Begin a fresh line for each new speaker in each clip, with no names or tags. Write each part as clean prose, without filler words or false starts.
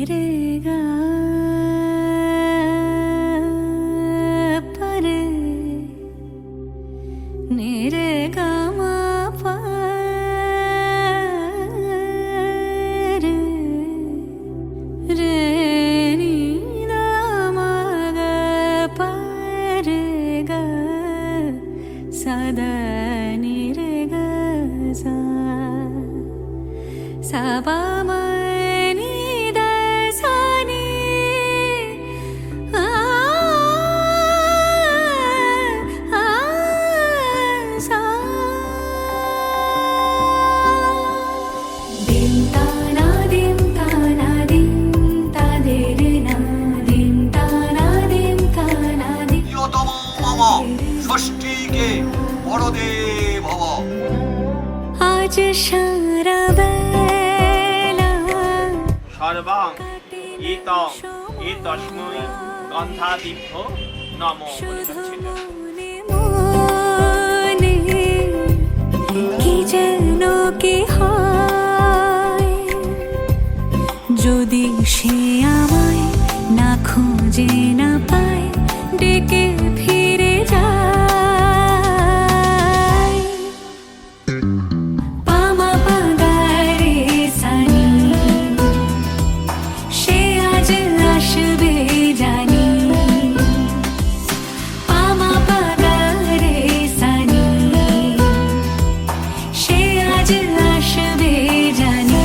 রে গা পরে নে রে গা মা পা রে রে নি দা মা গা পা রে গা সা দা নি রে গা সা সা পা মা
ষষ্ঠীকে বড়দে ভব।
আজ সারা বেলা
সর্বং ইতং এতস্मै গন্ধাদিভ্য নমো বলে
মনে কি যেন কি হয় যদি সে আমায় না খুঁজে না পায় ডেকে ফিরে যায় পামা পাগারে সানি সে আজ আসবে জানি পামা পাগারে সানি সে আজ আসবে জানি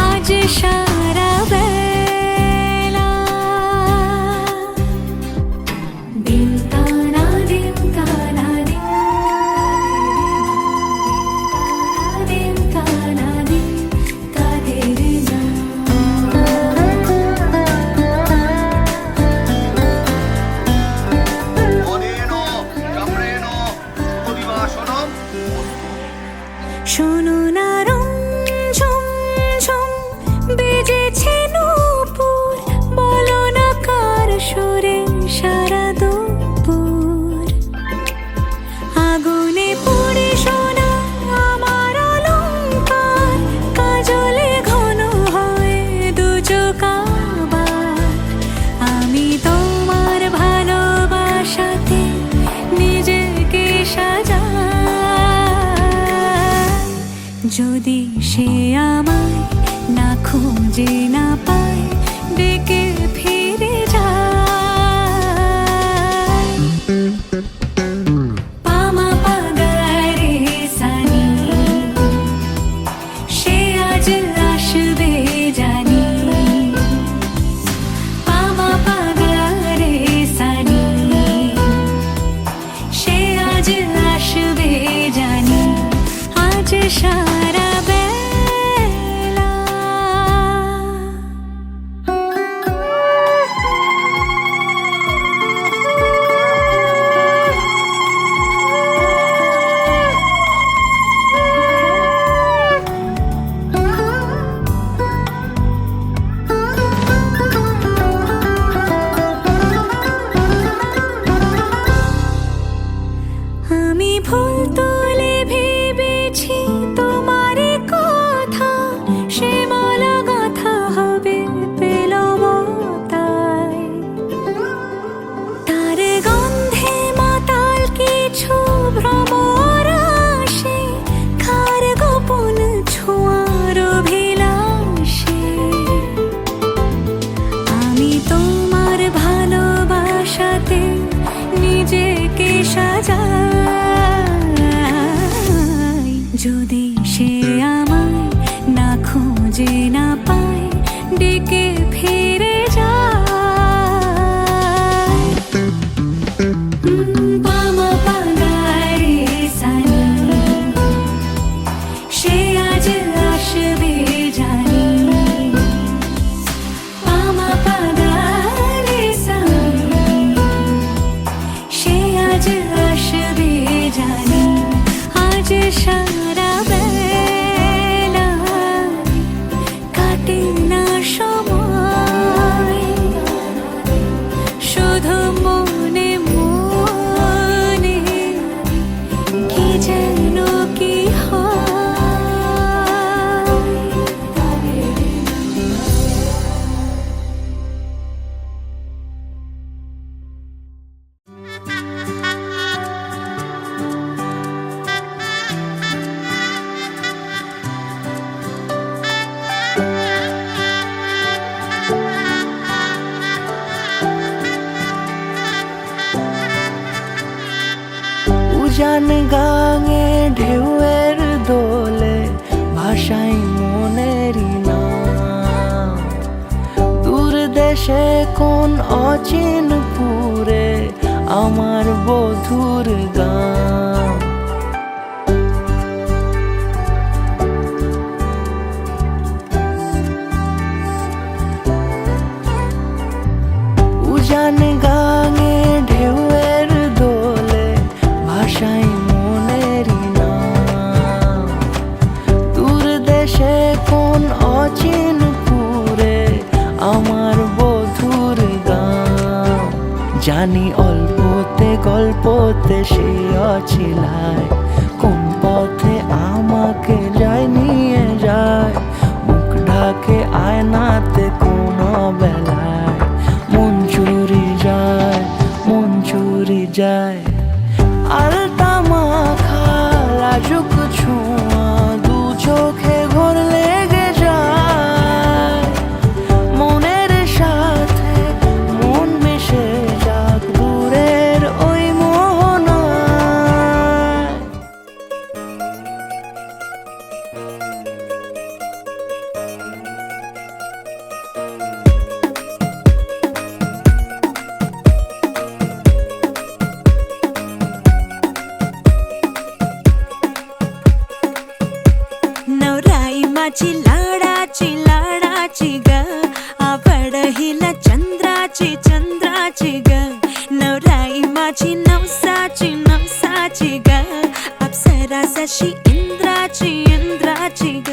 আজ সারা বেলা দিন তানা দিন তানা দিন তানা দিন তাদের
অনেন চক্রেণ শুভদিবাসনম।
শোনো না রং ঝুম ঝুম বেজেছে নূপুর বলো না কার সুরে সারা দুপুর আগুনে পুড়ে সোনা আমার অলংকার কাজলে ঘন হয় দু চোখ আবার আমি তোমার ভালোবাসাতে নিজেকে সাজাই যদি সে আমায় না খুঁজে না পায় ডেকে ফিরে যায় পামা পাগারে সানি সে আজ আসবে জানি পামা পাগারে সানি সে আজ আসবে জানি আজ সারা বেলা
উজান গাঙে ঢেউয়ের দোলে ভাষাই মনেরই নাম। দূর দেশে কোন অচিনপুরে আমার বধুর গান। উজান গাঙে ঢেউয়ের দোলে ভাষাই মনেরই নাম। দূর দেশে কোন অচিনপুরে আমার বধুর গান। জানি অল্পতে গল্পতে সে অছিলায় কোন পথে আমাকে যায় নিয়ে যায়। মুখ ঢাকে আয়নাতে কোন বেলায় মন চুরি যায়, মন চুরি যায়। আলতা মাখা লাজুক ছোঁয়া দু চোখে ঘোর লেগে যায়। মনের সাথে মন মিশে যাক দূরের ওই মোহনায়।
नवराई माझी लाडाची लाडाची ग आवड हिला चंद्राची चंद्राची ग। नवराई माझी नवसाची नवसाची ग अप्सरा जशी इंद्राची इंद्राची ग।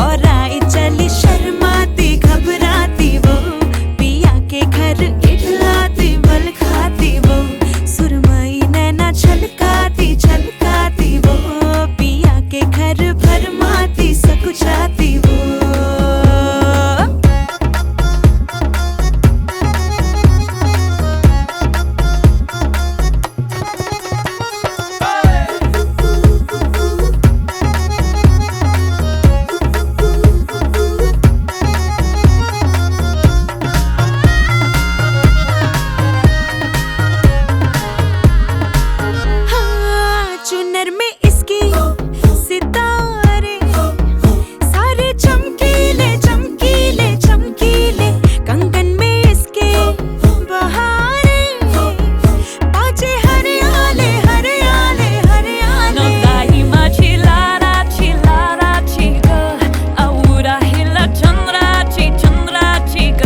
और आई चली शर्माती घबराती वो पिया के घर इठलाती बल खाती वो। सुरमई नैना छलकाती छलकाती वो पिया के घर भरमाती सकुचाती वो। हाँ, चुनर में इसकी सितारे सारे चमकीले चमकीले चमकीले। कंगन में इसके बहारे बाजे हरियाले हरियाले हरियाले।
नवराई माझी लाडाची लाडाची ग आवडा हिला चंद्राची चंद्राची ग।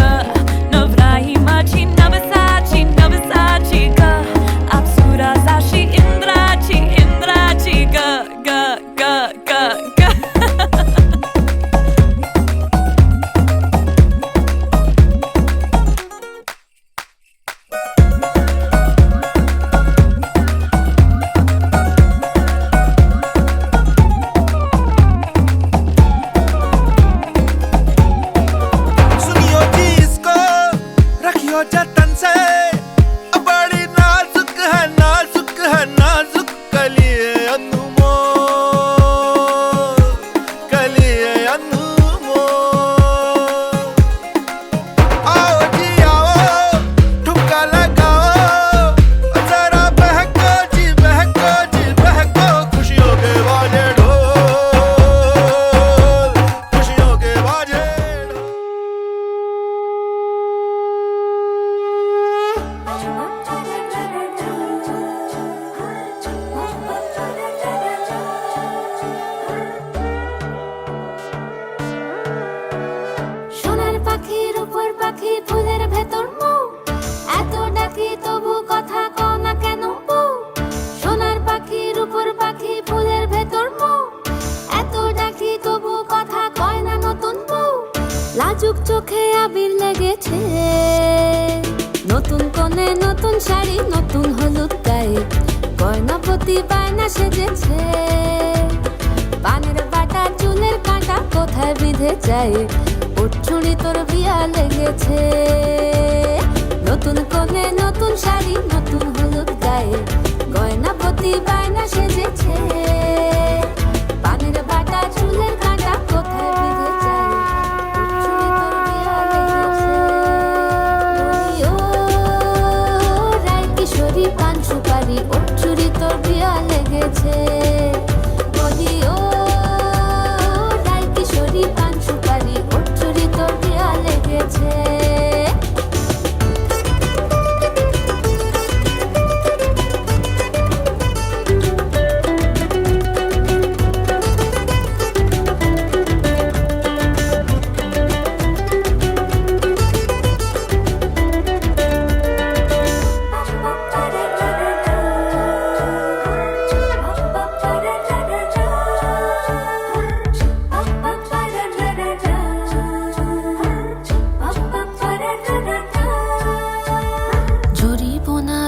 नवराई माझी नवसाची नवसाची ग अप्सरा जशी इंद्राची इंद्राची ग ग ग ग ग।
सुनियो जी इसको रखियो जतन से बड़ी नाजुक है नाजुक है नाजुक कलिए अनमोल कलिए अनमोल। आओ जी आओ ठुमका लगाओ जरा बहको जी बहको जी बहको। खुशियों के बाजे ढोल खुशियों के बाजे ढोल।
সোনার পাখির উপর পাখি ফুলের ভেতর মৌ এত ডাকি তবু কথা কও না কেন বউ। সোনার পাখির উপর পাখি ফুলের ভেতর মৌ এত ডাকি তবু কথা কয় না নতুন বউ। লাজুক চোখে আবির লেগেছে নতুন কোণে নতুন শাড়ি নতুন হলুদ গায়ে গয়নাপতি বায়না সেজেছে। পানের বাটা চুলের কাঁটা কোথায় বিঁধে যায় ওর চুড়ি তোর বিয়া লেগেছে। নতুন কোণে নতুন শাড়ি নতুন হলুদ গায়ে গয়নাপতি বায়না সেজেছে। পানের বাটা চুলের কাঁটা কোথায় বিঁধে যায় ওর চুড়ি তোর তোর বিয়া লেগেছে বলি ও রাই কিশোরী পান সুপারি ওর চুরি তোর বিয়া লেগেছে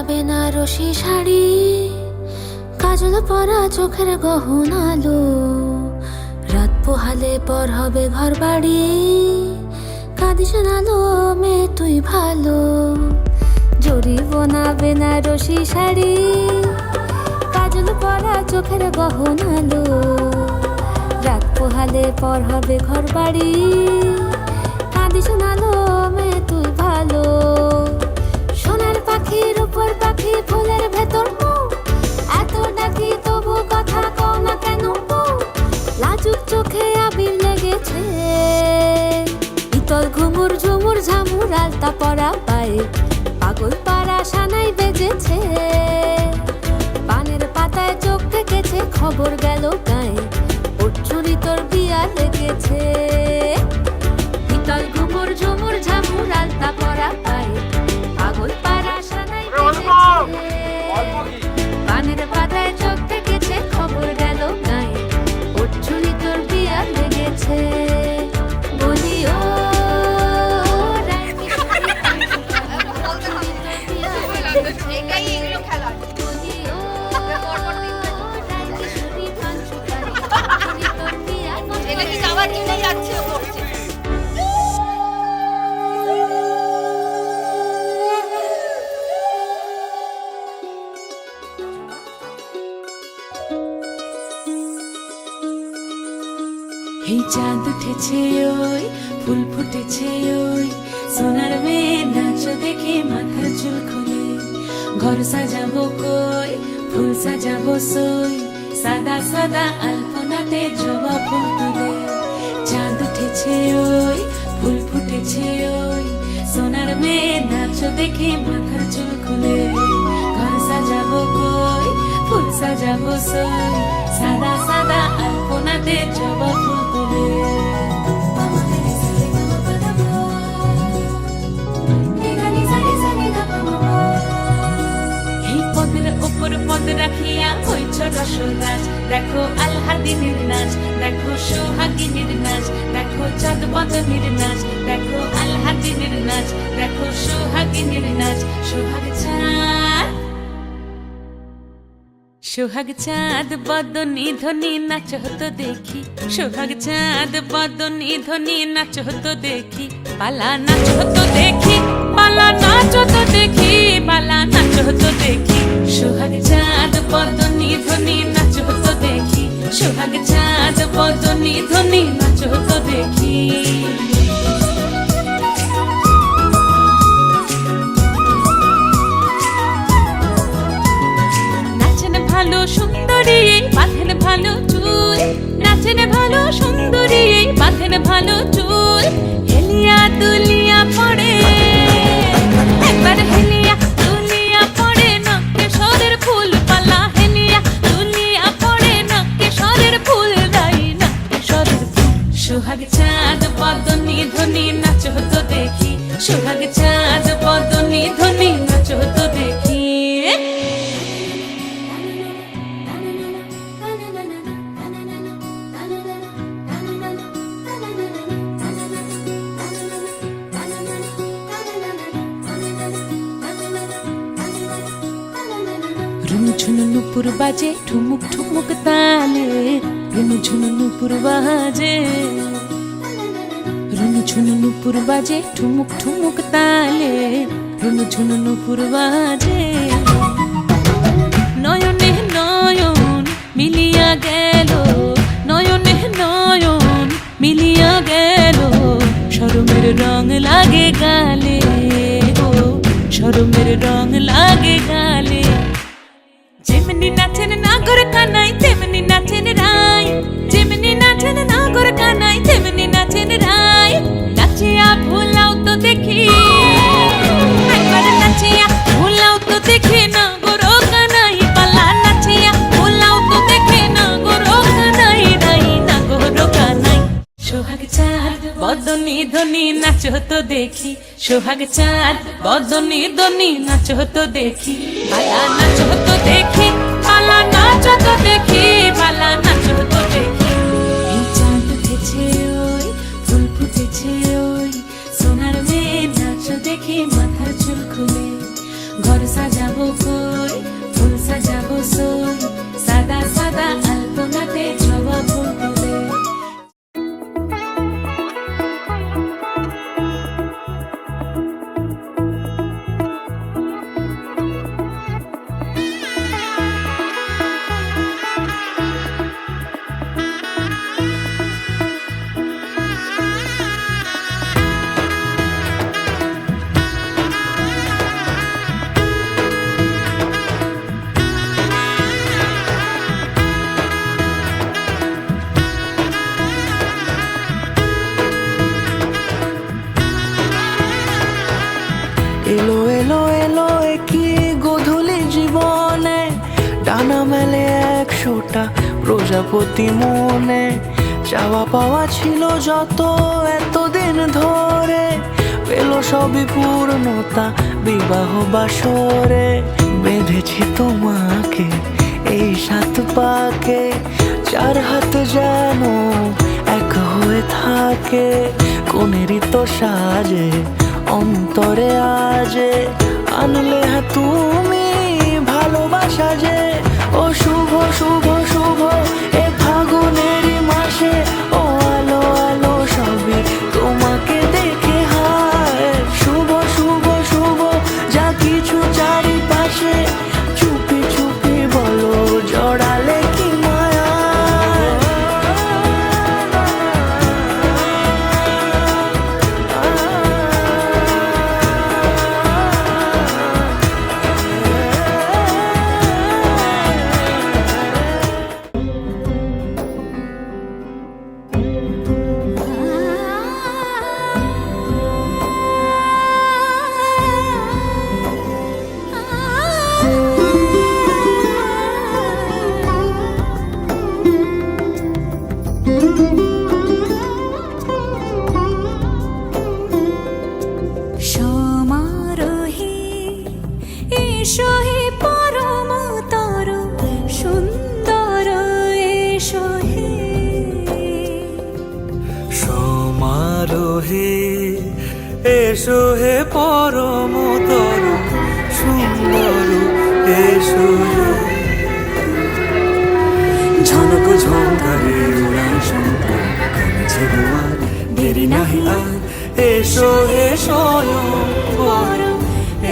বেনারসি শাড়ি কাজল পরা চোখের গহনালো রাত পোহালে পর হবে ঘর বাড়ি কাঁদিস নালো মে তুই ভালো জরি বোনা বেনারসি শাড়ি কাজল পরা চোখের গহনালো রাত পোহালে পর হবে ঘর বাড়ি কাঁদিস নালো মে তুই ভালো সোনার পাখির উপর পাখি ফুলের ভেতর এত ডাকি তবু কথা কও না কেন লাজুক চোখে আবির লেগেছে ইতল ঘুমুর ঝুমুর ঝামুর আলতা পরা পায়ে পাগল পাড়া সানাই বেজেছে পানের পাতায় চোখ থেকেছে খবর গেল গায়ে ওর চুরি তোর বিয়া লেগেছে ইতল ঘুমুর ঝুমুর ঝামুর আলতা পরা পায়ে পাগল পাড়া সানাই পানের পাতায় চোখ থেকেছে খবর গেল গায়ে ওর চুরি তোর বিয়া লেগেছে বলি ও
এই চাঁদ উঠেছে ওই ফুল ফুটেছে ওই সোনার মেয়ে নাচ দেখে মাথার চুল খুলে ঘর সাজাবো কই ফুল সাজাবো সই সাদা সাদা আলপনাতে জবা ফুল তুলে চাঁদ উঠেছে ওই ফুল ফুটেছে ওই সোনার মেয়ে নাচ দেখে মাথার চুল খুলে ঘর সাজাবো কই ফুল সাজাবো সই সাদা সাদা আলপনাতে জবা ফুল তুলে এই পদের উপর পদ রাখিয়া হইছ রসরাজ দেখো আল্লাদিনের নাচ দেখো সোহাগিনীর নাচ দেখো চাঁদ বদনের নাচ দেখো আল্লাদিনের নাচ দেখো সোহাগিনীর নাচ সোহাগ চাঁদ সোহাগ চাঁদ বদনী ধ্বনি নাচ হতো দেখি সোহাগ চাঁদ বদনী ধ্বনি নাচ হতো দেখি পালা নাচ হতো দেখি পালা নাচ হতো দেখি পালা নাচ হতো দেখি সোহাগ চাঁদ বদনী ধ্বনি নাচ হতো দেখি সোহাগ চাঁদ বদনী ধ্বনি নাচ হতো দেখি ভালো সুন্দরী বাঁধেন ভালো চুল নাচেন ভালো সুন্দরী বাঁধেন ভালো চুল হেলিয়া দুলিয়া পড়ে একবার হেলিয়া দুলিয়া পড়ে নকে সরের ফুল পালা হেলিয়া দুলিয়া পড়ে নকে সরের ফুল দাই নকে সরের ফুল সোহাগ চাঁদ বদনী ধ্বনি নাচ হতো দেখি সোহাগ চাঁদ বদনী ধ্বনি নাচ হতো দেখি ঝুনু নুপুর বাজে ঠুমুক ঠুমুক তালে রুনু ঝুনু নুপুর বাজে রুনু ঝুনু নুপুর বাজে ঠুমুক ঠুমুক তালে রুনু ঝুনু নুপুর বাজে নয়নে নয়ন মিলিয়া গেল নয়নে নয়ন মিলিয়া গেল শরমের রং লাগে গালে গো শরমের রং লাগে গালে যেমনি না
নাগর কানাই তেমনি নাচেন রাই, যেমনি নাচেন নাগর কানাই তেমনি নাচেন রাই। নাচিয়া ভোলাও তো দেখি, একবার নাচিয়া ভোলাও তো দেখি নাগর কানাই পালা। নাচিয়া ভোলাও তো দেখি নাগর কানাই রাই, নাগর কানাই। সোহাগ চাঁদ বদনি ধনি নাচ তো দেখি, সোহাগ চাঁদ বদনি ধনি নাচ তো দেখি, পালা নাচ তো দেখি, পালা নাচ তো দেখি, পালা নাচ তো দেখি। এই চাঁদ উঠেছে ওই, ফুল ফুটেছে ওই, সোনার মেয়ে নাচ দেখি মাথার চুল খুলে। ঘর সাজাবো কই, ফুল সাজাবো সই, সাদা সাদা আলপনাতে জবা ফুল তুলে।
এলো এলো এলো কি গোধূলি জীবনে, ডানা মেলে 100টা প্রজাপতি মনে। চাওয়া পাওয়া ছিল যত এতদিন ধরে, পেল সবই পূর্ণতা বিবাহ বাসরে। বেঁধেছি তোমাকে এই 7 পাকে, 4 হাত যেন এক হয়ে থাকে। কোনেরই তো সাজে অন্তরে আজে, আনলে হ্যাঁ তুমি ভালোবাসা যে। ও শুভ শুভ শুভ এ ফাগুনেরই মাসে, ও আলো আলো সবই তোমাকে দেখে হায়। শুভ শুভ শুভ যা কিছু চারিপাশে, চুপি চুপি বলো জড়ালে কি মায়া।
সমারোহে এসো হে পরমতর সুন্দর, এসো হে।
সমারোহে এসো হে পরমতর সুন্দর, এসো হে। ঝনক ঝঙ্কারে উড়ান শঙ্কর, কাছে দুয়ার দেরি নাহি আর। এসো হে স্বয়ং বর,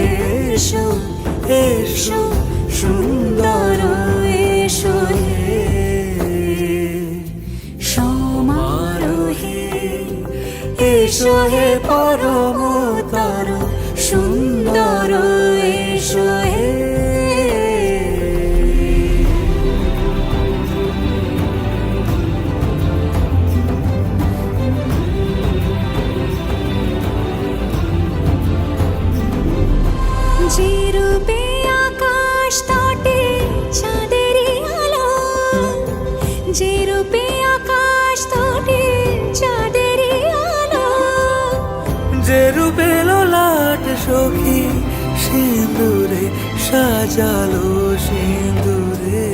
এসো এসো সুন্দর, এসো হে।
সমারোহে
এসো হে পরমতর সুন্দর, এসো হে।
যে রূপে আকাশ তটে চাঁদেরই আলো, যে রূপে আকাশ তটে চাঁদেরই আলো।
যে রূপে ললাট সখী সিঁদুরে সাজালো সিঁদুরে।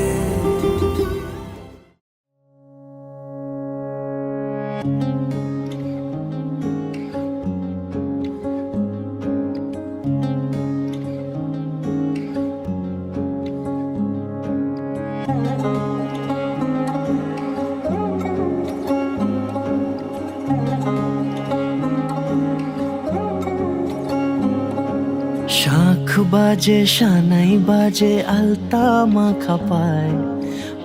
শাঁখ বাজে সানাই বাজে আলতা মাখা পায়,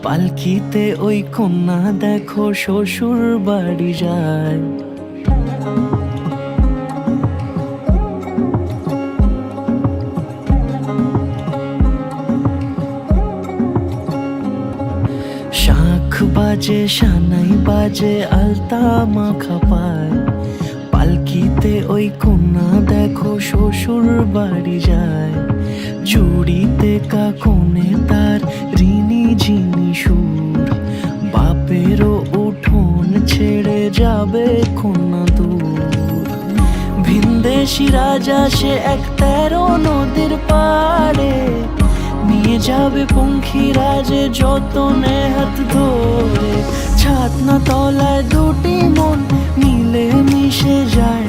পালকিতে ওই কন্যা দেখো শ্বশুর বাড়ি যায়। বাজে সানাই বাজে আলতা মাখা পায়, পালকিতে ওই কন্যা দেখো শ্বশুর বাড়ি যায়। জুড়িতে কাকনে তার ঋণী ঝিনি সুর, বাপেরও উঠোন ছেড়ে যাবে কন্যা দূর। ভিনদেশি রাজা সে এক 13 নদীর পাড়ে, নিয়ে যাবে পঙ্খী রাজে যতনে হাত ধরে। ছাতনা তলায় দুটি মন মিলে মিশে যায়,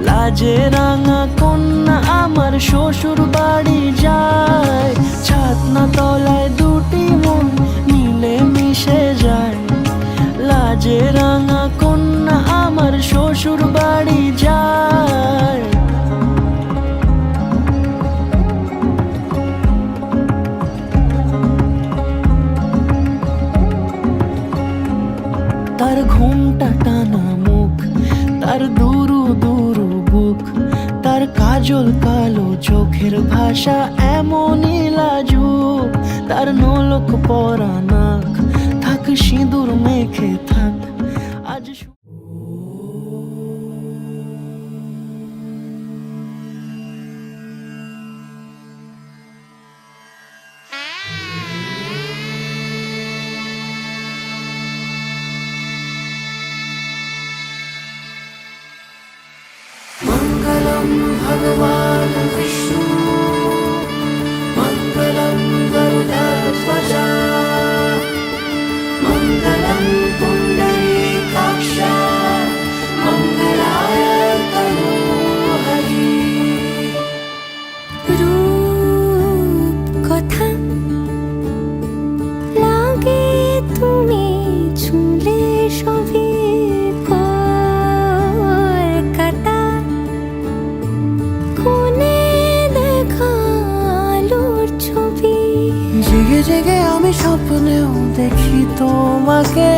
লাজে রাঙা কন্যা আমার শ্বশুর বাড়ি যায়। ছাতনা তলায় দুটি মন মিলে মিশে যায়, লাজে রাঙা কন্যা আমার শ্বশুর বাড়ি যায়। তার ঘুমটা টানা মুখ, তার দুরু দুরু বুক, তার কাজল কালো চোখের ভাষা এমনই লাজুক। তার নলক পরা নাক, থাক সিঁদুর মেখে থাক আজ। मंगलम भगवान विष्णु, मंगलम गरुड़ध्वज, मंगलम पुंडरीकाक्ष, मंगलाय तनोहरि।
রূপ কথা লাগে তুমি ছুঁলে সবে কলকাতা, কোনে দেখালোর ছবি।
জেগে জেগে আমি স্বপ্নেও দেখি তোমাকে,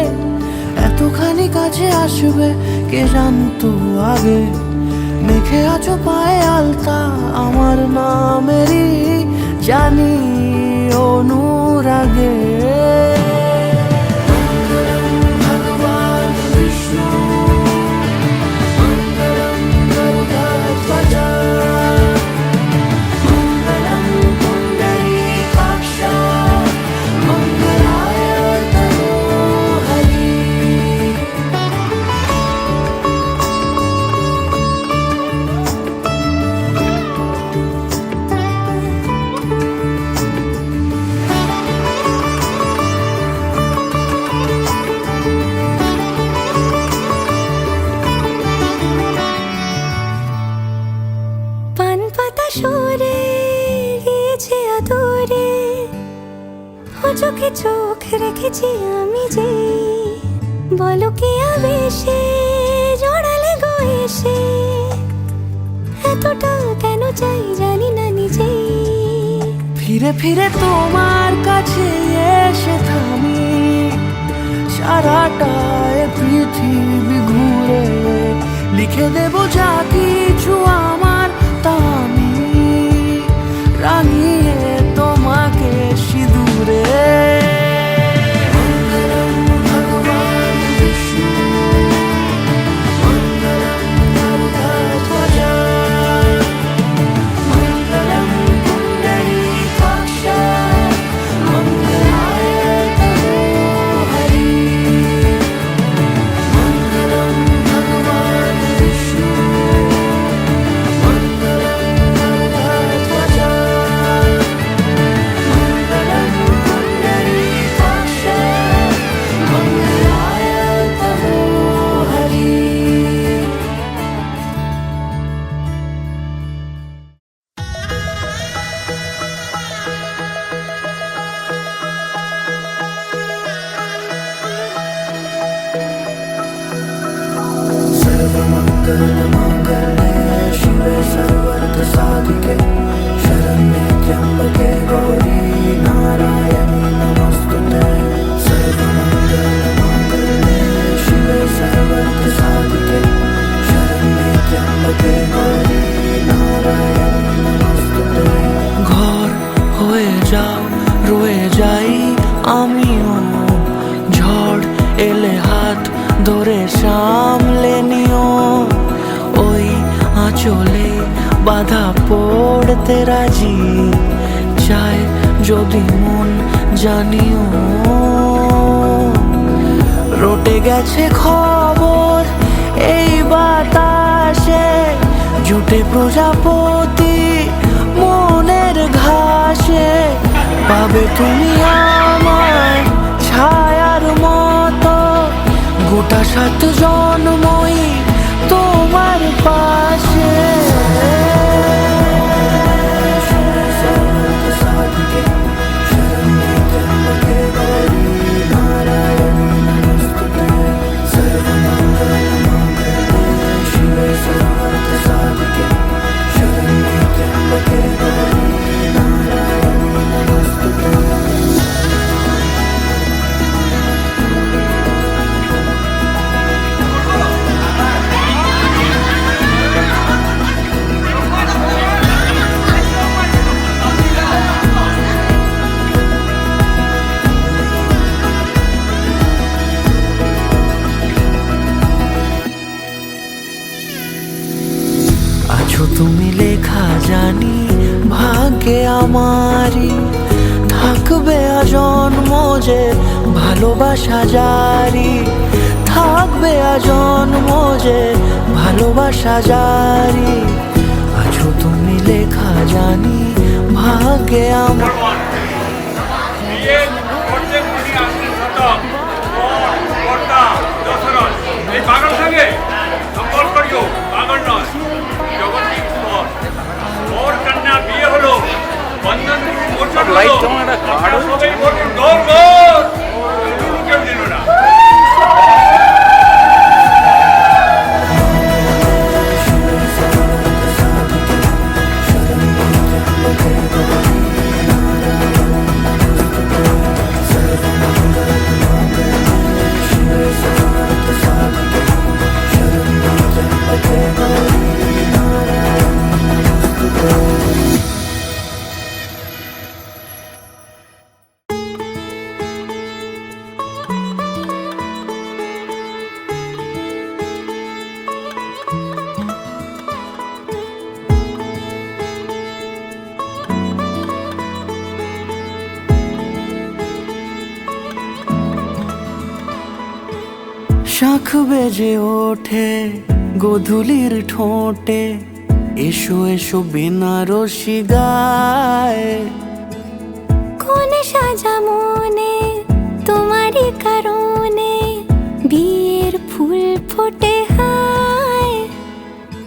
এতখানি কাছে আসবে কে জানতো আগে। মেখে আছো পায়ে আলতা আমার নামেরই, জানি অনুরাগে। মঙ্গলম ভগবান বিষ্ণু, মঙ্গলম গরুড়ধ্বজ, মঙ্গলম পুণ্ডরীকাক্ষ, মঙ্গলায় তনোহরি।
পান পাতা সরে গিয়েছে আদরে, ও চোখে চোখ রেখেছি আমি যে। বলো কি আবেশে জড়ালে গো এসে, এতটা কেন চাই জানি না নিজে।
ফিরে ফিরে তোমার কাছে এসে থামি, সারাটা এ পৃথিবী ঘুরে লিখে দেব যা কিছু আমার, তা আমি রাঙিয়ে তোমাকে সিঁদুরে। মঙ্গলম ভগবান বিষ্ণু, মঙ্গলম গরুড়ধ্বজ, মঙ্গলম পুণ্ডরীকাক্ষ, মঙ্গলায় তনোহরি। মঙ্গলম ভগবান বিষ্ণু, মঙ্গলম গরুড়ধ্বজ, মঙ্গলম পুণ্ডরীকাক্ষ, মঙ্গলায় তনোহরি। सर्वमङ्गलमाङ्गल्ये शिवे सर्वार्थसाधिके, शरण्ये त्र्यम्बके गौरी नारायणी नमोस्तुते। सर्वमङ्गलमाङ्गल्ये शिवे सर्वार्थसाधिके, शरण्ये त्र्यम्बके गौरी नारायणी नमोस्तुते। ঘর হয়ে যাও রয়ে যাই আমিও, বাধা পড়তে রাজি, চায় যদি মন জানিও। রটে গেছে খবর এই বাতাসে, জুটে প্রজাপতি মনের ঘাসে। পাবে তুমি আমার ছায়ার মতো, গোটা 7 জন্মই তোমার পাশে। আছো তুমি লেখা জানি ভাগ্যে আমারই, থাকবে আজন্ম যে ভালোবাসা জারি। থাকবে আজন্ম যে ভালোবাসা জারি। আছো তুমি লেখা জানি ভাগ্যে আমার।
বিয়ে করতে খুশি আসছেন শতক, বর, কর্তা, দশরথ, এই পাগল সঙ্গে সম্পর্ক করিও, পাগল নয়, জগৎ ঈশ্বর। ওর কন্যা বিয়ে হলো, বন্ধন মোচন হলো, আপনারা সবাই বলুন গৌর গৌর, কেউ দিল না।
শাঁখ বেজে ওঠে গোধূলির ঠোঁটে, এসো এসো বেনারসি গায়।
কোন সাজা মনে তোমারই কারণে, বিয়ের ফুল ফোটে হায়।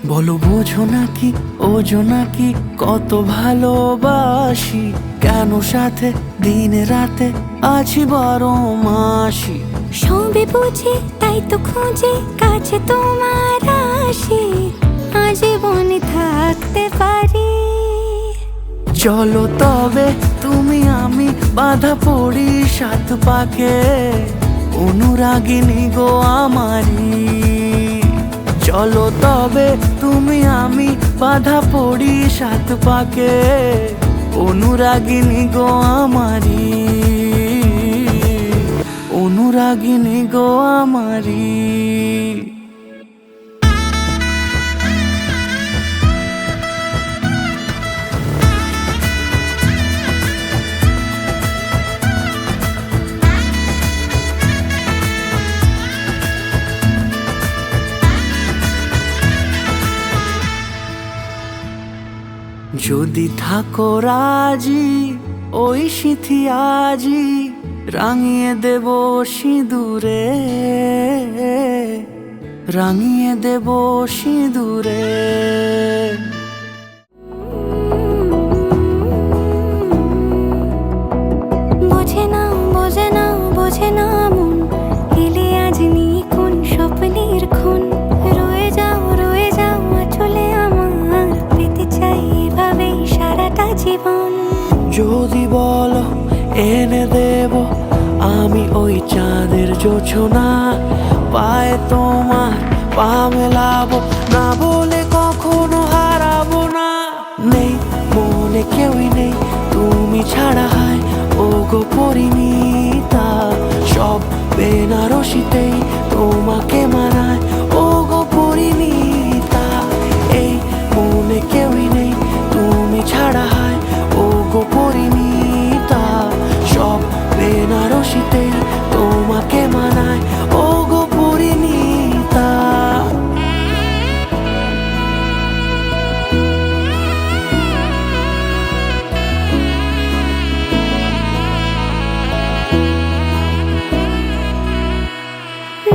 বলো বোঝো নাকি ওজো নাকি কত ভালোবাসি, কেন সাথে দিন রাতে আছি 12 মাসি।
সবে বুঝি তাই তো খুঁজে কাছে তোমার আসি, আজীবনে থাকতে পারি।
চলো তবে তুমি আমি বাধা পড়ি 7 পাকে, অনুরাগিনী গো আমারি। চলো তবে তুমি আমি বাধা পড়ি 7 পাকে, অনুরাগিনী গো আমারি। অনুরাগিনী গো আমারি। যদি থাকো রাজি ওই সিঁথি আজি, রাঙিয়ে দেব সিঁদুরে, রাঙিয়ে দেব সিঁদুরে।
বোঝে না বোঝে না বোঝে না মন, এলে আজ নিখুন স্বপ্নের খুন। রয়ে যাও চলে আমার, পেতে চাই এভাবেই সারাটা জীবন।
যদি বলো এনে দেব আমি ওই চাঁদের জোছনা, পায়ে তোমার পা মেলাবো, না বলে কখনো হারাবো না। নেই মনে কেউই নেই তুমি ছাড়া, হায় ও গো পরিণীতা। সব বেনারসিতেই তোমাকে মানায় ও গো পরিণীতা। এই মনে কেউই নেই রশিতেই তোমাকে মানায় ও গো পরিণীতা।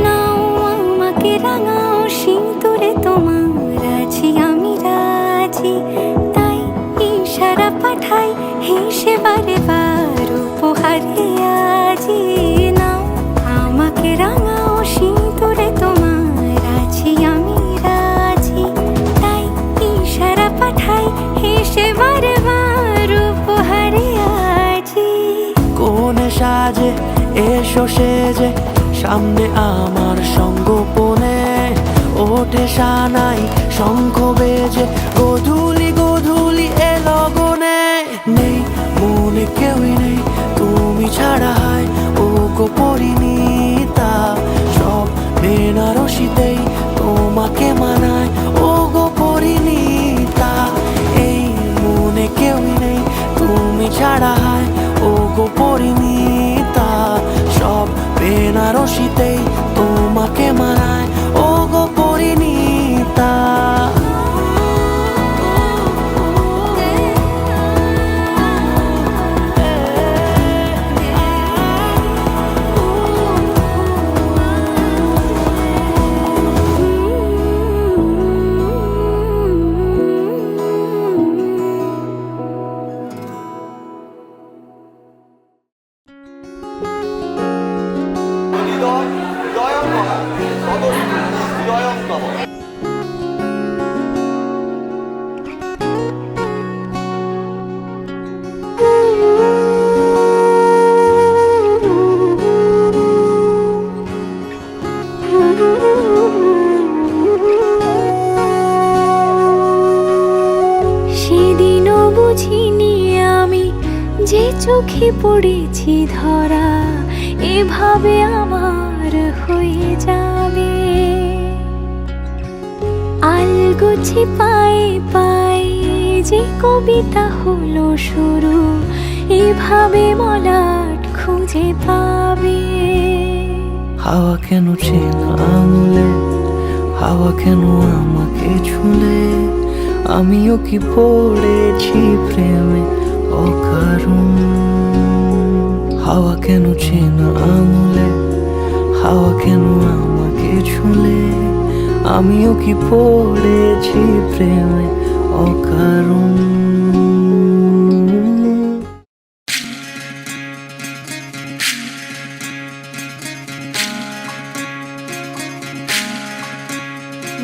নাও আমাকে রাঙাও সিঁদুরে তোমার আছি আমি রাজি, তাই ইশারা পাঠাই হেসে বারে বার উপহারে আজি। নাও আমাকে রাঙাও সিঁদুরে তোমার আছি আমি রাজি, তাই ইশারা পাঠাই হেসে বারে বার উপহারে আজি।
কোনে সাজে এসো সেজে সামনে আমার সঙ্গোপনে, ওঠে সানাই শঙ্খ বেজে গধূলি গধূলি এ লগনে। নেই মনে কেউই নেই তুমি ছাড়া হয় ও গো পরিণীতা, সব বেনারসিতেই তোমাকে মানায় ও গো পরিণীতা। এই মনে কেউই নেই তুমি ছাড়া হয় ও গো পরিণীতা, সব বেনারসিতেই তোমাকে মানায় ও গো পরিণীতা।
হৃদয় হৃদয়ঙ্গম সদস্য হৃদয়ঙ্গম।
সেদিনও বুঝিনি আমি যে চোখে পড়েছি ধরা, এভাবে আমার হয়ে যাবে। আলগোছে পায়ে পায়ে যে কবিতা হলো শুরু, এভাবে মলাট খুঁজে পাবে।
হাওয়া কেন চেনা আঙুলে, হাওয়া কেন আমাকে ছুলে, আমিও কি পড়েছি প্রেমে অকারণ। হাওয়া কেন চেনা আঙুলে, হাওয়া কেন আমাকে ছুলে, আমিও কি পড়েছি প্রেমে অকারণ।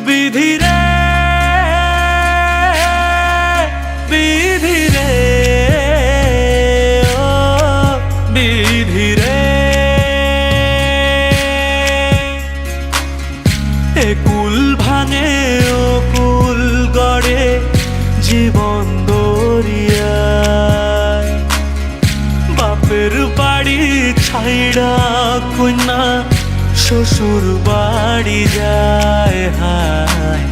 বিধিরে বিধিরে ও বিধিরে, এ কুল ভাঙে ও কুল গড়ে জীবন দরিয়ায়। বাপের বাড়ি ছাইড়া কন্যা শ্বশুর বাড়ি যায় হায়,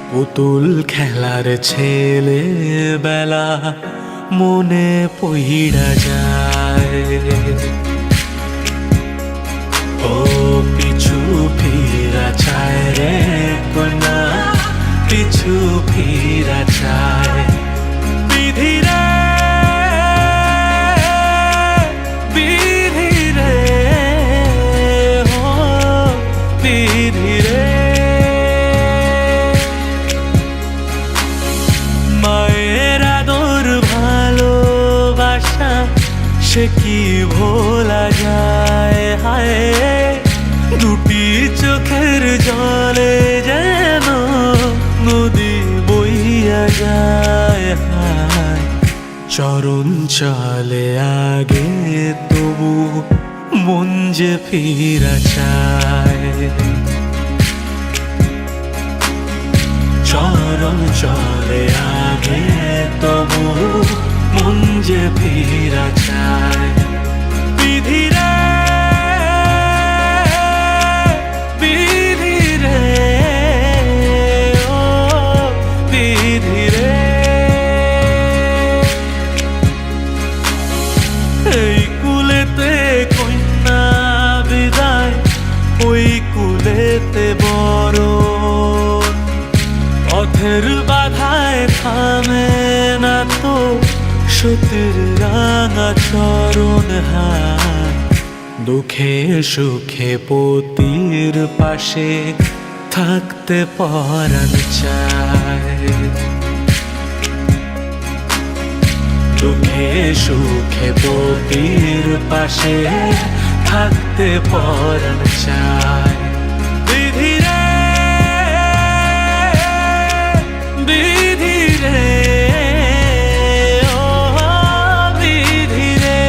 পুতুল খেলার ছেলে বেলা মনে পইড়া যায়। ও পিছু ফিরা চায় রে কন্যা, পিছু ফিরা চায়। বিধিরে বিধিরে বিধিরে, মায়ের আদর ভালোবাসা সে কি ভোলা যায় হায়। দুটি চোখের জলে যেন নদী বইয়া যায় হায়। চরণ চলে আগে তবু মন যে ফিরা চায়। চরণ চলে আগে তবু মন যে ফিরা চায়। বিধিরে বিধিরে ও বিধিরে, এই কুলেতে কন্যা চরণ হাত, দুঃখে সুখে পতির পাশে থাকতে পরাণ চায়। দুঃখে সুখে পতির পাশে থাকতে পরাণ চায়। বিধি রে বিধি রে ও বিধি রে।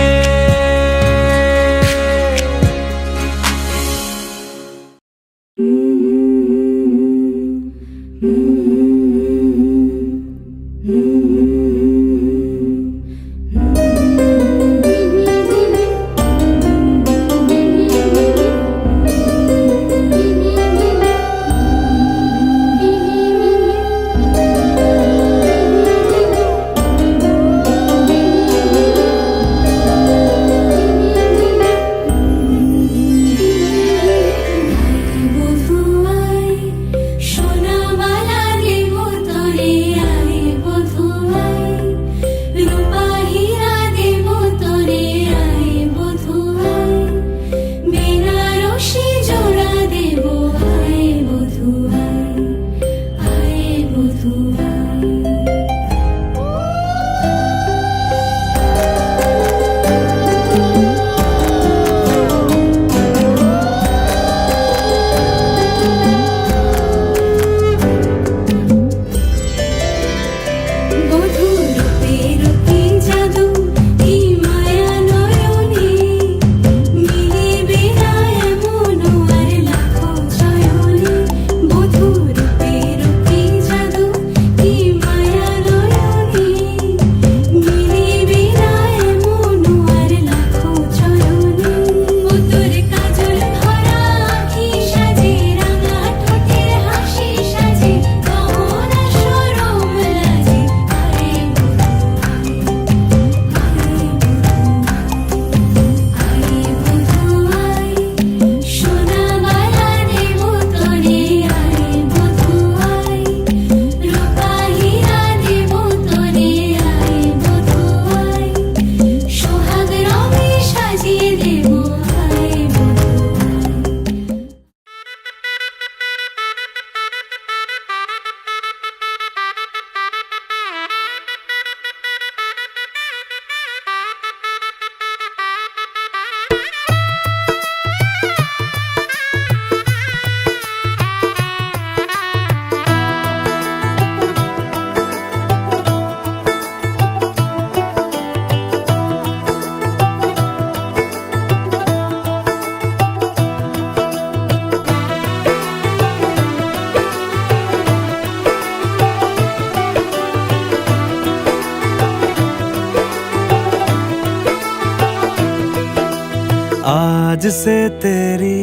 आज से तेरी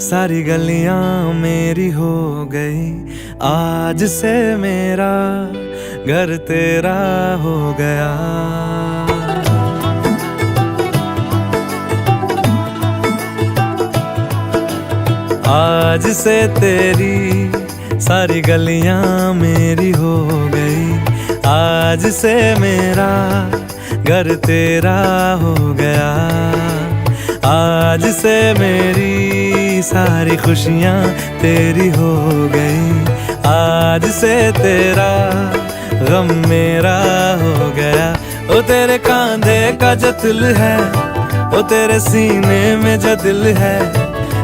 सारी गलियां मेरी हो गई, आज से मेरा घर तेरा हो गया। आज से तेरी सारी गलियां मेरी हो गई, आज से मेरा घर तेरा हो गया। आज से मेरी सारी खुशियाँ तेरी हो गई, आज से तेरा गम मेरा हो गया। ओ तेरे कांधे का जो दिल है, ओ तेरे सीने में जो दिल है,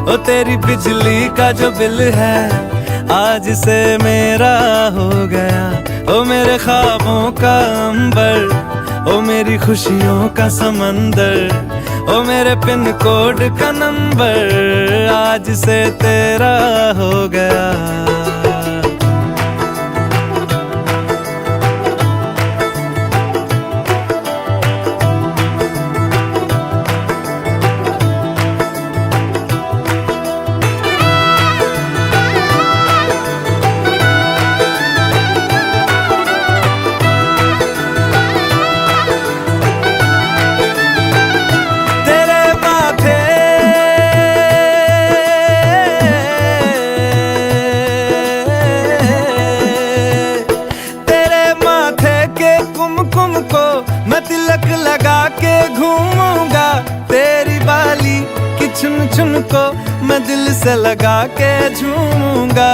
ओ तेरी बिजली का जो बिल है, आज से मेरा हो गया। ओ मेरे ख्वाबों का अंबर, ओ मेरी खुशियों का समंदर, ओ मेरे पिन कोड का नंबर, आज से तेरा हो गया। चुन चुन को मैं दिल से लगा के झूमूंगा।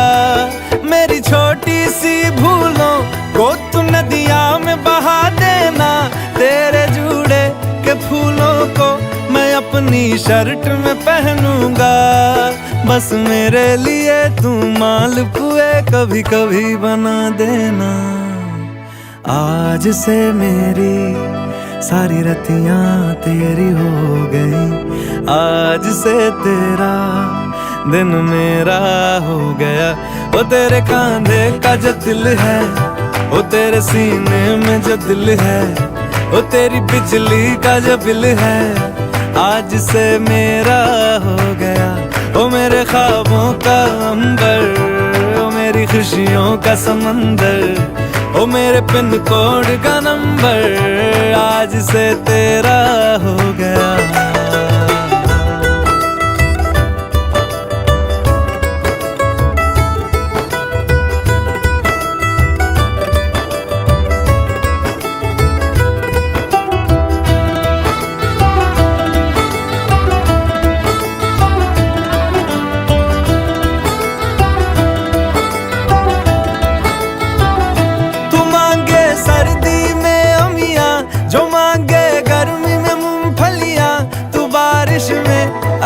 मेरी छोटी सी भूलों को तू नदिया में बहा देना। तेरे जूड़े के फूलों को मैं अपनी शर्ट में पहनूंगा। बस मेरे लिए तू मालपुए कभी कभी बना देना। आज से मेरी सारी रतियां तेरी हो गई। आज से तेरा दिन मेरा हो गया। वो तेरे कांधे का जो दिल है, वो तेरे सीने में जो दिल है, वो तेरी बिजली का जो बिल है, आज से मेरा हो गया। वो मेरे ख्वाबों का अंबर, वो मेरी खुशियों का समंदर, वो मेरे पिन कोड का नंबर, आज से तेरा हो गया।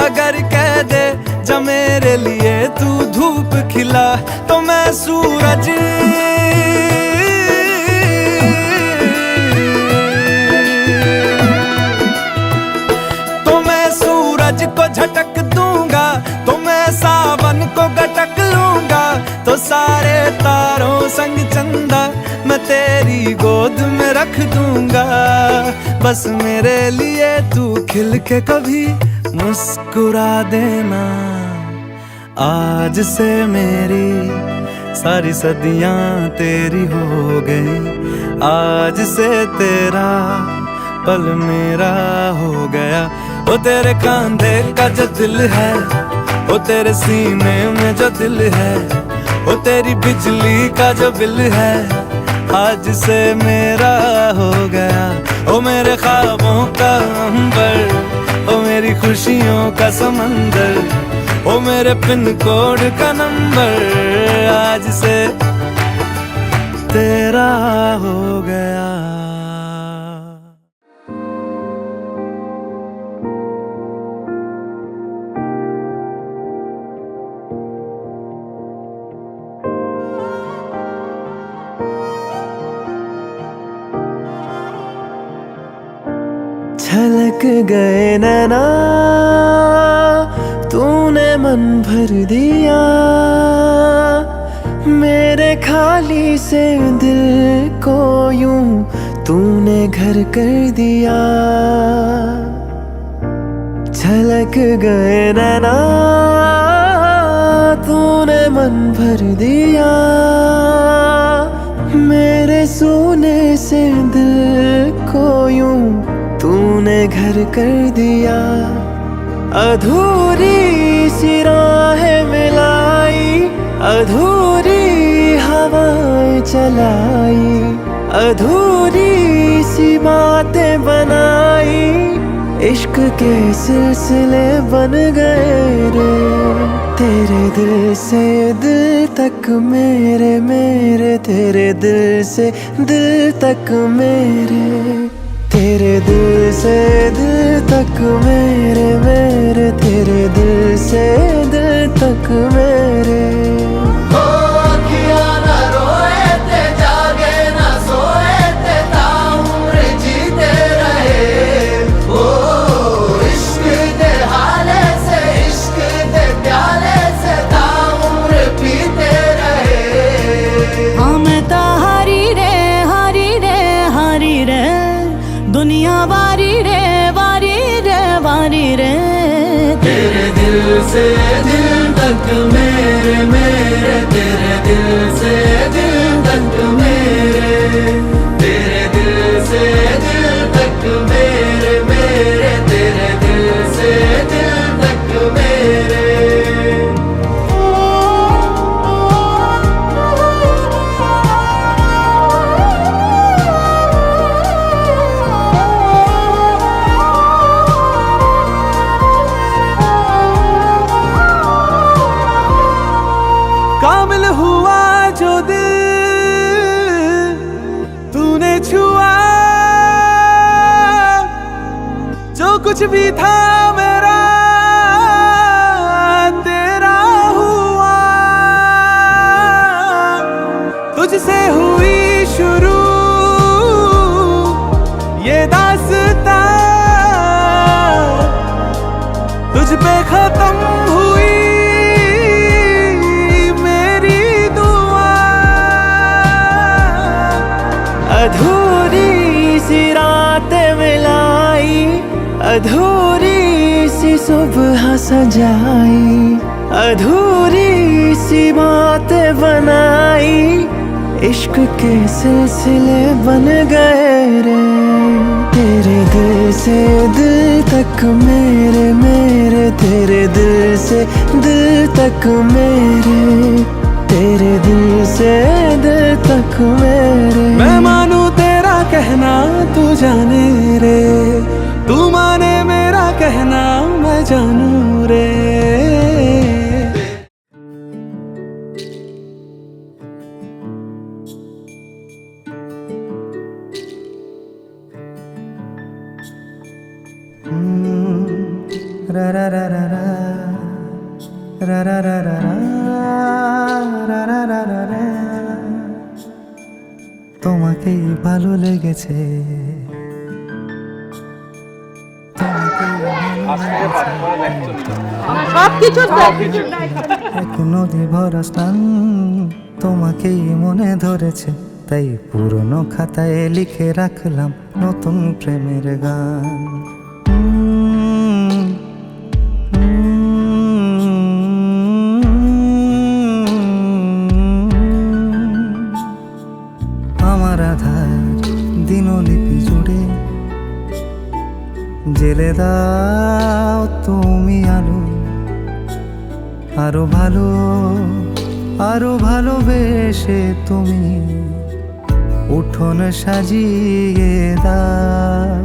अगर कह दे जा मेरे लिए तू धूप खिला, तो मैं सूरज को झटक दूंगा। तो मैं सावन को गटक लूंगा। तो सारे तारों संग चंदा मैं तेरी गोद में रख दूंगा। बस मेरे लिए तू खिल के कभी मुस्कुरा देना। आज से मेरी सारी सदियां तेरी हो गई। आज से तेरा पल मेरा हो गया। वो तेरे कांधे का जो दिल है, वो तेरे सीने में जो दिल है, वो तेरी बिजली का जो बिल है, आज से मेरा हो गया। ओ मेरे ख्वाबों का अंबर, ओ मेरी खुशियों का समंदर, ओ मेरे पिन कोड का नंबर, आज से तेरा हो गया। छलक गए नैना, तूने मन भर दिया। मेरे खाली से दिल को यूं तूने घर कर दिया। छलक गए नैना, तूने मन भर दिया। मेरे सोने से दिल को यूं तूने घर कर दिया। अधूरी सी राहें मिलाई, अधूरी हवाएं चलाई, अधूरी सी बातें बनाई। इश्क के सिलसिले बन गए रे, तेरे दिल से दिल तक मेरे, मेरे तेरे दिल से दिल तक मेरे, तेरे दिल से दिल तक मेरे, मेरे तेरे दिल से दिल तक मेरे।
ओ अखियाँ ना रोए ते, जागे ना सोए ते, ताउम्र जीते रहे। ओ इश्क दे हाले से, इश्क दे प्याले से, ताउम्र पीते रहे।
हाँ मैं तो हारी रे, हारी रे, हारी रे, दुनिया वारी रे, वारी रे, वारी रे।
तेरे दिल से दिल तक मेरे, मेरे तेरे दिल से दिल तक मेरे, तेरे दिल से दिल तक मेरे, मेरे तेरे दिल से दिल तक मेरे।
भी था मेरा तेरा हुआ, तुझसे हुई शुरू ये दास्तां, तुझ पे खत्म हुई मेरी दुआ। अधूरी सी रातें मिलाई, अधूरी सी सुबह सजाई, अधूरी सी बातें बनाई, इश्क के सिलसिले बन गए रे। तेरे दिल से दिल तक मेरे, मेरे तेरे दिल से दिल तक मेरे, तेरे दिल से दिल तक मेरे। मैं मानू तेरा कहना तू जाने रे, तू माने मेरा कहना मैं जानू रे। रा रा रा रा रा रा रा रा रा रा रा रा रा रा। তোমাকেই ভালো লেগেছে, এক নদী ভরা স্নান, তোমাকেই মনে ধরেছে, তাই পুরনো খাতায় লিখে রাখলাম নতুন প্রেমের গান। আমার আধার দিনলিপি জুড়ে জেলে দাও তুমি আলো, আরো ভালো আরো ভালোবেসে তুমি উঠোন সাজিয়ে দাও।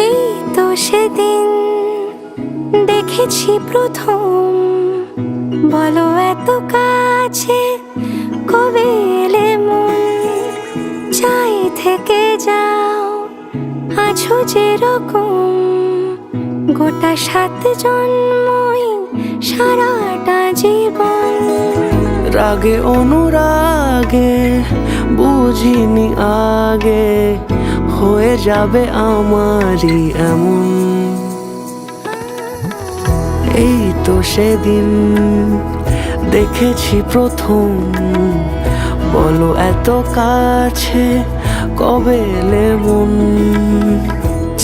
এই তো সেদিন দেখেছি প্রথম, বলো এত কাছে কবে এলে মন, চাই থেকে যাও আছো যেরকম, গোটা 7 জন্মই সারাটা জীবন।
রাগে অনুরাগে বুঝিনি আগে, হয়ে যাবে আমারই এমন। এই তো সেদিন দেখেছি প্রথম, বলো এত কাছে কবে এলে মন,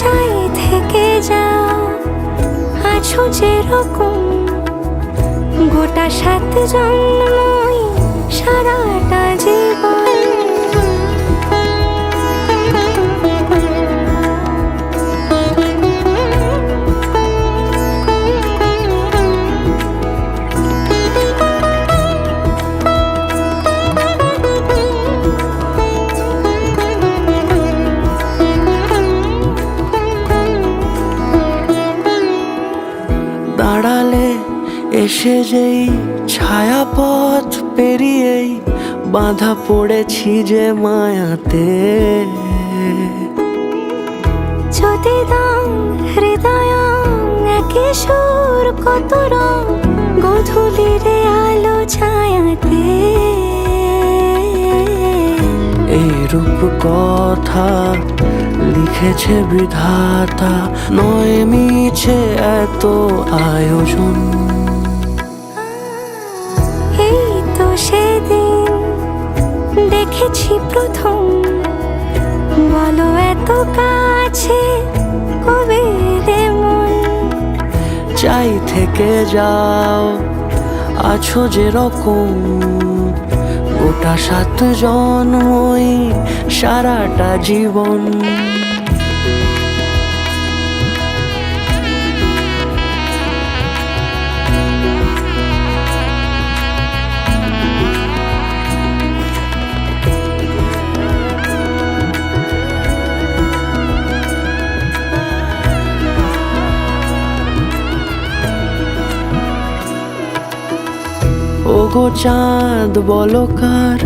চাই থেকে যাও আছো যেরকম, গোটা 7 জন্মই সারাটা জীবন।
দাঁড়ালে এসে যেই ছায়াপথ পেরিয়েই বাঁধা পড়েছি যে মায়াতে।
যদি দাও হৃদয় একে সুর কত রং, গধূলির আলো ছায়াতে।
এই রূপ কথা লিখেছে বিধাতা, নয় মিছে এত আয়োজন।
এই তো সেদিন দেখেছি প্রথম, বলো এত কাছে কবে এলে মন,
চাই থেকে যাও আছো যেরকম, গোটা 7 জন্মই সারাটা জীবন।
ওগো চাঁদ বলো কার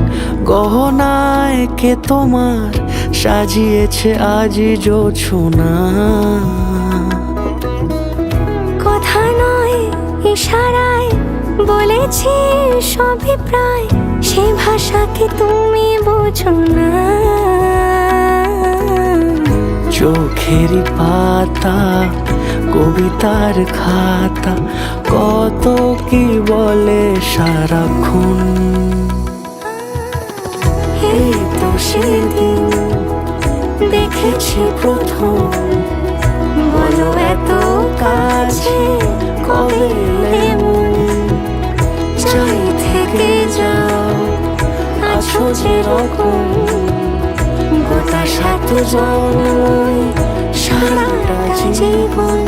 গহনায় কে তোমার সাজিয়েছে আজি জোছনা?
কথা নয় ইশারায় বলেছি সবই প্রায়, সে ভাষাকে তুমি বোঝো না।
চোখেরই পাতা কবিতার খাতা কত কি বলে সারাক্ষণ।
এই তো সেদিন দেখেছি প্রথম, বলো এত কাছে কবে এলে মন? চাই থেকে যাও আছো যেরকম, গোটা 7 জন্মই সারাটা জীবন।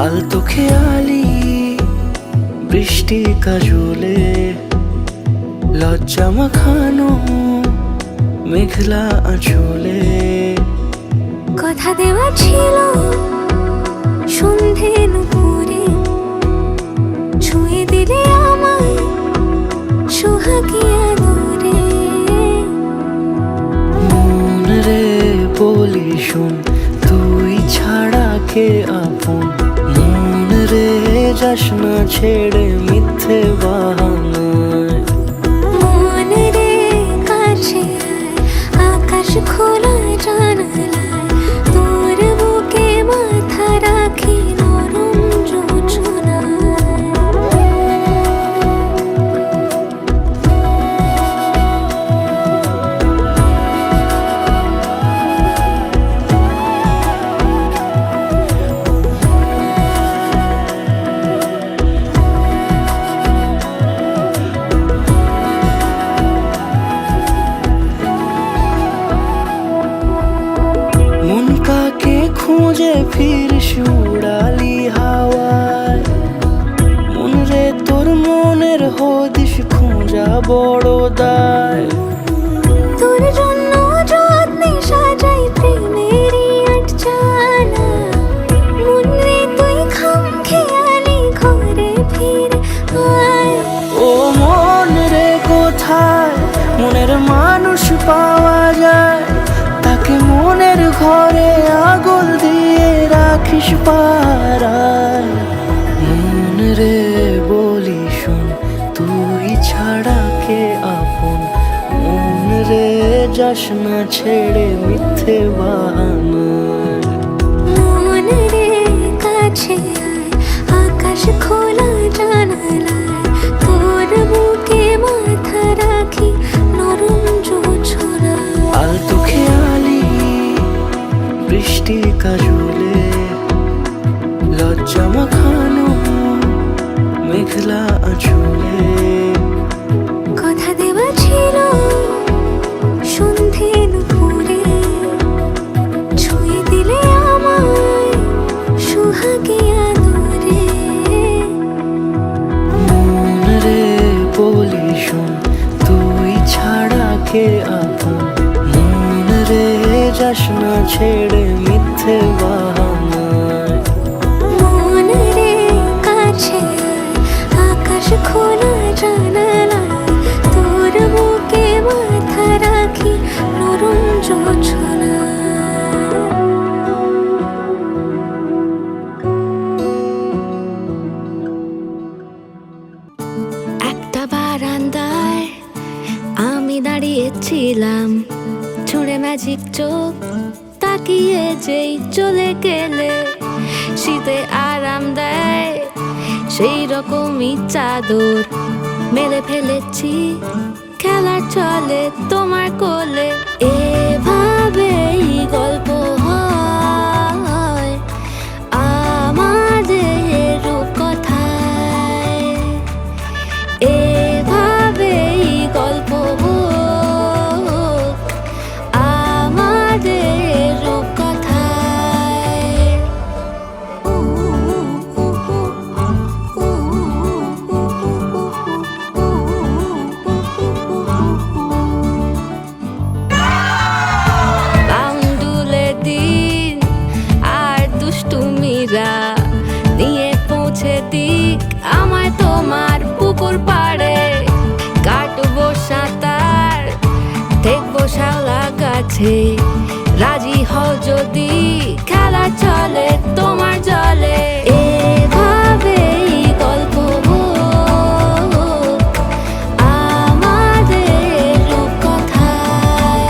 আলতো খেয়ালি বৃষ্টি কাজলে, লজ্জা মাখানো মেঘলা আঁচলে।
কথা দেওয়া ছিল সন্ধে নুপুরে, ছুঁয়ে দিলে আমায় সোহাগী আদরে।
মন রে বলি শোন, তুই ছাড়া কে আপন? মন রে যাস না ছেড়ে মিথ্যে বাহানায়।
মন রে কাছে আয়, আকাশ খোলা জানালায়, তোর বুকে মাথা রাখি নরম জোছনায়।
মন কাকে খুঁজে ফিরিস উড়ালি হাওয়ায়? মন রে তোর মনের হদিস খুঁজা বড় দায়।
তোর জন্য যত্নে সাজাই প্রেমেরই আটচালা, মন রে তুই খামখেয়ালি ঘরে ফিরে আয়।
ও মন রে কোথায় মনের মানুষ পাওয়া যায়? তাকে মনের ঘরে আগুন দিয়ে রাখিস পাড়ায়। মন রে বলি শোন, তুই ছাড়া কে আপন? মন রে যাস না ছেড়ে মিথ্যে বাহানায়।
মন রে কাছে আয়, আকাশ খোলা জানালায়, তোর বুকে মাথা রাখি নরম জোছনায়।
আলতো খেয়ালি বৃষ্টি কাজলে, লজ্জা মাখানো মেঘলা আঁচলে।
কথা দেওয়া ছিল সন্ধে নুপুরে, ছুঁয়ে দিলে আমায় সোহাগী আদরে।
মন রে বলি শোন, তুই ছাড়া কে আপন? মন রে যাস না ছেড়ে মিথ্যে বাহানায়।
মন রে কাছে আয়, আকাশ খোলা জানালায়, তোর বুকে মাথা রাখি নরম জোছনায়। একটা বারান্দায় আমি দাঁড়িয়েছিলাম, ছুঁড়ে ম্যাজিক চোখ তাকিয়ে যেই চলে গেলে, শীতে আরাম দেয় সেই রকমই চাদর মেলে ফেলেছি, খেলা চলে তোমার কোলে। এভাবেই গল্প হয় আমাদের রূপকথায়, কাছে রাজি হও যদি খেলা চলে তোমার জলে এভাবেই গল্প হোক আমাদের রূপকথায়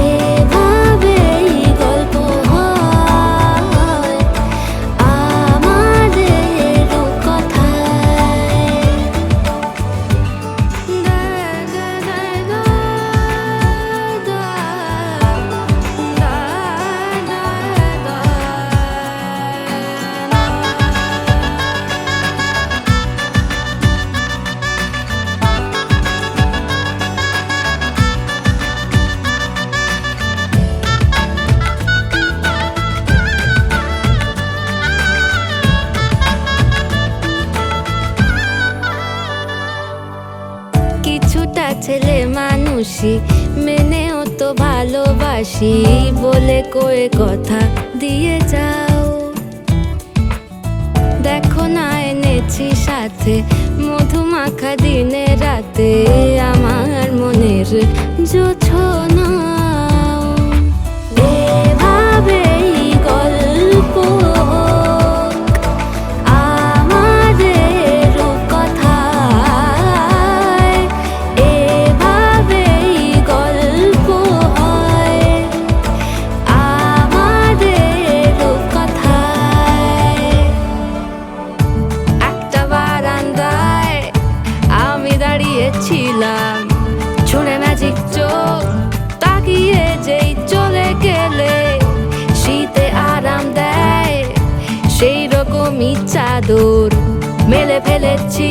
এভাবেই গল্প হয় আমাদের রূপকথায় কিছুটা ছেলে মানুষই মেনেও তো ভালোবাসি বলে কয়ে কথা দিয়ে যাও দেখো না এনেছি সাথে মধুমাখা দিনে রাতে আমার মনের জোছনা এভাবেই গল্প আমাদের রূপকথায় এভাবেই গল্প হয় আমাদের রূপকথায় একটা বারান্দায় আমি দাঁড়িয়েছিলাম ছুঁড়ে ম্যাজিক চোখ তাকিয়ে যেই চলে গেলে শীতে আরাম দেয় সেই রকমই চাদর মেলে ফেলেছি